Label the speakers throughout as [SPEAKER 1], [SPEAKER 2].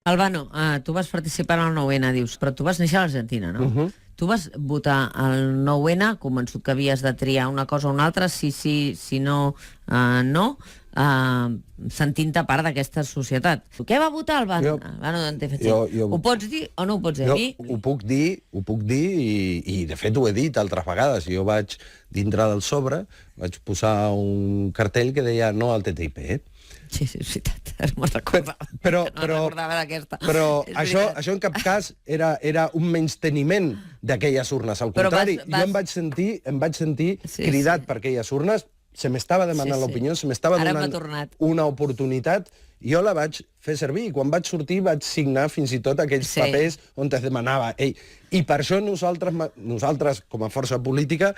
[SPEAKER 1] Albano, tu vas participar en el 9N, dius, però tu vas néixer a l'Argentina, no? Tu vas votar al 9N, convençut que havies de triar una cosa o una altra, si no, no, sentint-te part d'aquesta societat. Què va votar Albano? Ho pots dir o no ho pots dir?
[SPEAKER 2] Ho puc dir i de fet ho he dit altres vegades. Jo vaig, dintre del sobre, vaig posar un cartell que deia no al TTIP,
[SPEAKER 1] Sí, és veritat, me'n recordava. Recordava d'aquesta.
[SPEAKER 2] Però això en cap cas era un menysteniment d'aquelles urnes. Al contrari, jo em vaig sentir cridat per aquelles urnes, se m'estava demanant l'opinió, se m'estava donant una oportunitat, jo la vaig fer servir, i quan vaig sortir vaig signar fins i tot aquells papers on es demanava. I per això nosaltres, com a força política,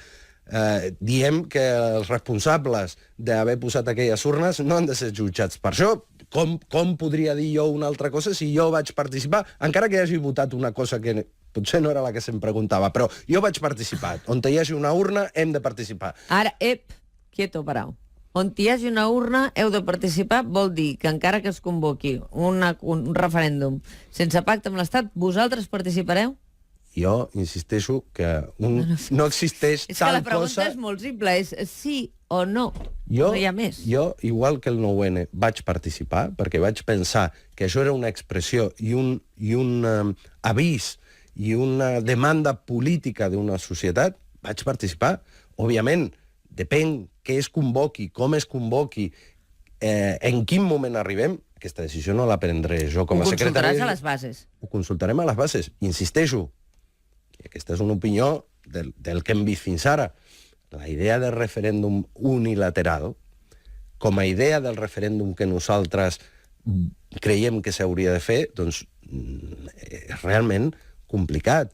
[SPEAKER 2] diem que els responsables d'haver posat aquelles urnes no han de ser jutjats. Per això, com podria dir jo una altra cosa si jo vaig participar, encara que hagi votat una cosa que potser no era la que se'm preguntava, però jo vaig participar. On hi hagi una urna, hem de participar.
[SPEAKER 1] Ara, quieto, parau. On hi hagi una urna, heu de participar, vol dir que encara que es convoqui un referèndum sense pacte amb l'Estat, vosaltres participareu?
[SPEAKER 2] Jo insisteixo que no existeix tal cosa...
[SPEAKER 1] És que la pregunta és molt simple, és sí o no, no hi ha més.
[SPEAKER 2] Jo, igual que el 9N, vaig participar, perquè vaig pensar que això era una expressió i un avís i una demanda política d'una societat, vaig participar. Òbviament, depèn què es convoqui, com es convoqui, en quin moment arribem, aquesta decisió no la prendré jo com a secretari.
[SPEAKER 1] Ho consultaràs a les bases.
[SPEAKER 2] Ho consultarem a les bases. Insisteixo, i aquesta és una opinió del que hem vist fins ara. La idea del referèndum unilateral, com a idea del referèndum que nosaltres creiem que s'hauria de fer, doncs és realment complicat.